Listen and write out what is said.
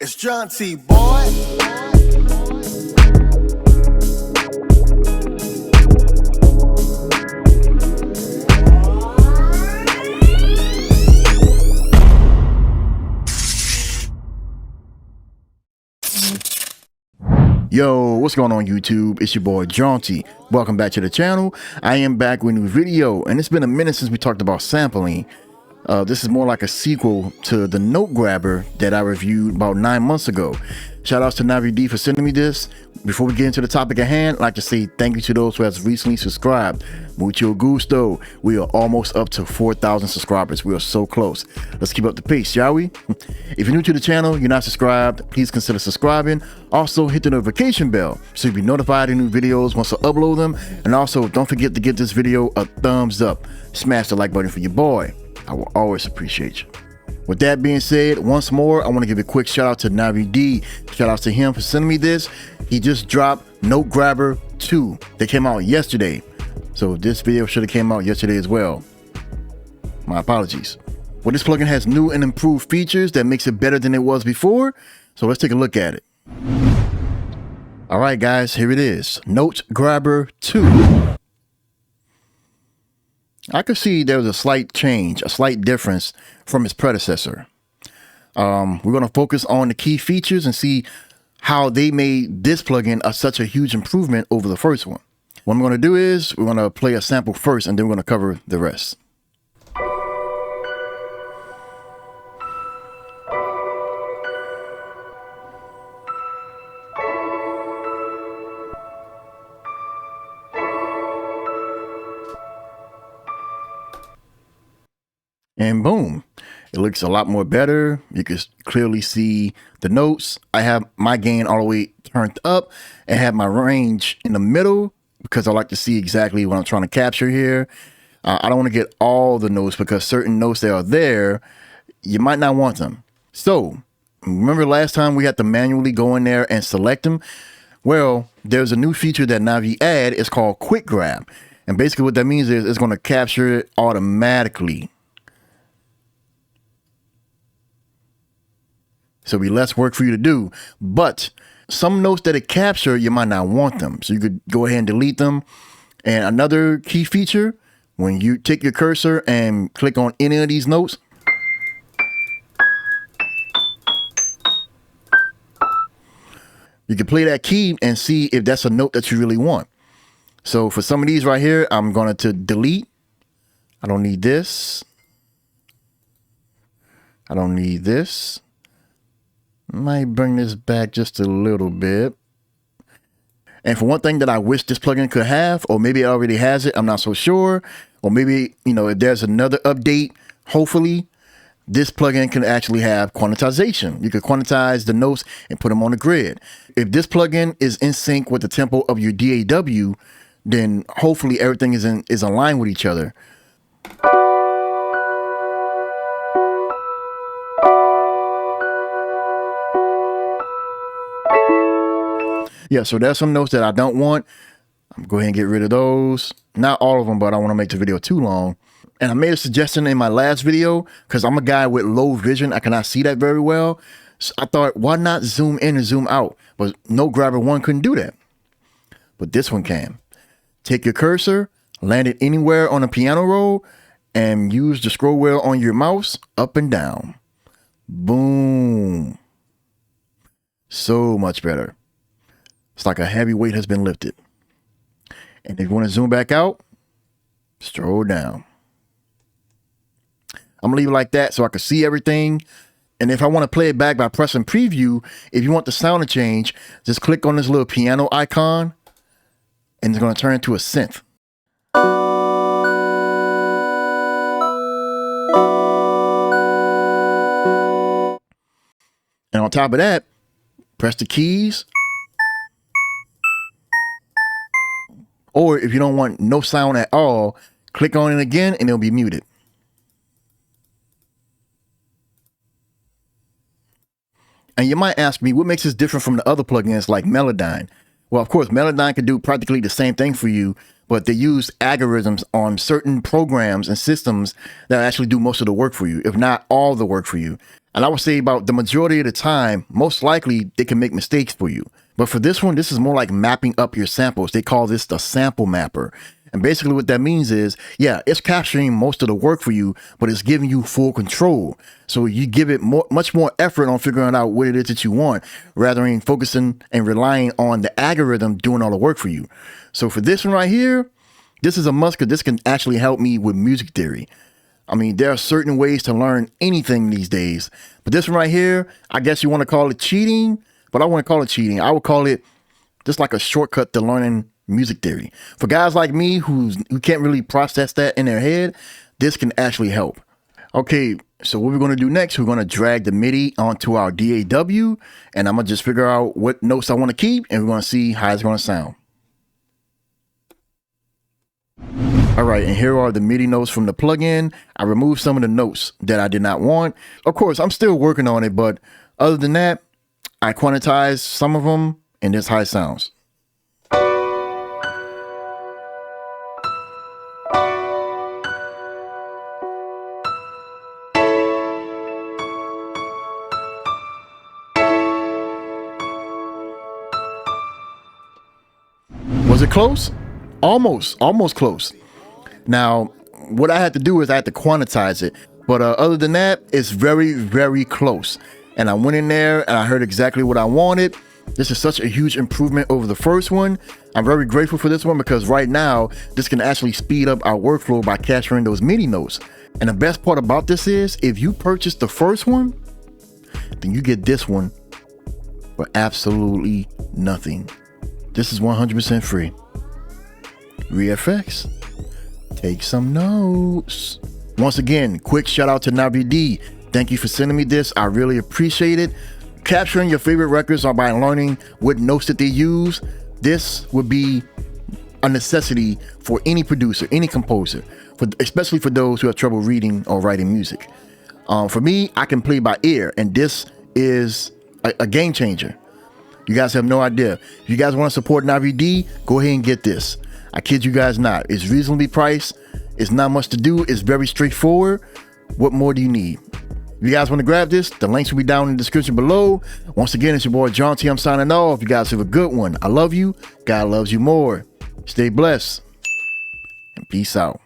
It's Jaunti, boy. Yo, what's going on YouTube? It's your boy Jaunti. Welcome back to the channel. I am back with a new video, and it's been a minute since we talked about sampling. This is more like a sequel to the noteGRABBER that I reviewed about 9 months ago. Shout outs to Navi for sending me this. Before we get into the topic at hand, I'd like to say thank you to those who have recently subscribed. Mucho gusto. We are almost up to 4,000 subscribers. We are so close. Let's keep up the pace, shall we? If you're new to the channel, you're not subscribed, please consider subscribing. Also, hit the notification bell so you'll be notified of new videos once I upload them. And also, don't forget to give this video a thumbs up. Smash the like button for your boy. I will always appreciate you. With that being said, once more, I want to give a quick shout out to Navi. Shout out to him for sending me this. He just dropped noteGRABBER 2. They came out yesterday. So this video should have came out yesterday as well. My apologies. Well, this plugin has new and improved features that makes it better than it was before. So let's take a look at it. All right, guys, here it is. noteGRABBER 2. I could see there was a slight change, a slight difference from its predecessor. We're going to focus on the key features and see how they made this plugin such a huge improvement over the first one. What I'm going to do is we're going to play a sample first, and then we're going to cover the rest. And boom, it looks a lot more better. You can clearly see the notes. I have my gain all the way turned up and have my range in the middle because I like to see exactly what I'm trying to capture here. I don't want to get all the notes because certain notes that are there, you might not want them. So remember last time we had to manually go in there and select them? Well, there's a new feature that Navi add. It's called Quick Grab. And basically what that means is it's going to capture it automatically. So it'll be less work for you to do, but some notes that it capture, you might not want them. So you could go ahead and delete them. And another key feature, when you take your cursor and click on any of these notes, you can play that key and see if that's a note that you really want. So for some of these right here, I'm going to delete. I don't need this. I don't need this. Might bring this back just a little bit. And for one thing that I wish this plugin could have, or maybe it already has it, I'm not so sure. Or maybe, you know, if there's another update, hopefully this plugin can actually have quantization. You could quantize the notes and put them on the grid. If this plugin is in sync with the tempo of your DAW, then hopefully everything is aligned with each other. Yeah, so there's some notes that I don't want. I'm going to go ahead and get rid of those. Not all of them, but I don't want to make the video too long. And I made a suggestion in my last video because I'm a guy with low vision. I cannot see that very well. So I thought, why not zoom in and zoom out? But noteGRABBER 1 couldn't do that. But this one can. Take your cursor, land it anywhere on a piano roll, and use the scroll wheel on your mouse up and down. Boom. So much better. It's like a heavy weight has been lifted. And if you want to zoom back out, scroll down. I'm going to leave it like that so I can see everything. And if I want to play it back by pressing preview, if you want the sound to change, just click on this little piano icon and it's going to turn into a synth. And on top of that, press the keys. Or if you don't want no sound at all, click on it again and it'll be muted. And you might ask me, what makes this different from the other plugins like Melodyne? Well, of course, Melodyne can do practically the same thing for you, but they use algorithms on certain programs and systems that actually do most of the work for you, if not all the work for you. And I would say about the majority of the time, most likely they can make mistakes for you. But for this one, this is more like mapping up your samples. They call this the sample mapper. And basically what that means is, yeah, it's capturing most of the work for you, but it's giving you full control. So you give it much more effort on figuring out what it is that you want, rather than focusing and relying on the algorithm doing all the work for you. So for this one right here, this is a must, because this can actually help me with music theory. I mean, there are certain ways to learn anything these days, but this one right here, I guess you want to call it cheating, but I want to call it cheating. I would call it just like a shortcut to learning music theory. For guys like me who can't really process that in their head, this can actually help. Okay, so what we're going to do next, we're going to drag the MIDI onto our DAW, and I'm going to just figure out what notes I want to keep, and we're going to see how it's going to sound. All right, and here are the MIDI notes from the plugin. I removed some of the notes that I did not want. Of course, I'm still working on it, but other than that, I quantized some of them, and this is how it sounds. Was it close? Almost close. Now, what I had to do is I had to quantize it. But other than that, it's very, very close. And I went in there and I heard exactly what I wanted. This is such a huge improvement over the first one. I'm very grateful for this one, because right now, this can actually speed up our workflow by capturing those MIDI notes. And the best part about this is, if you purchase the first one, then you get this one for absolutely nothing. This is 100% free. VFX, take some notes. Once again, quick shout out to Navi D. Thank you for sending me this. I really appreciate it. Capturing your favorite records or by learning what notes that they use, this would be a necessity for any producer, any composer, especially for those who have trouble reading or writing music. For me, I can play by ear, and this is a game changer. You guys have no idea. If you guys want to support Navi D, go ahead and get this. I kid you guys not. It's reasonably priced. It's not much to do. It's very straightforward. What more do you need? If you guys want to grab this, the links will be down in the description below. Once again, it's your boy Jaunti. I'm signing off. You guys have a good one. I love you. God loves you more. Stay blessed. And peace out.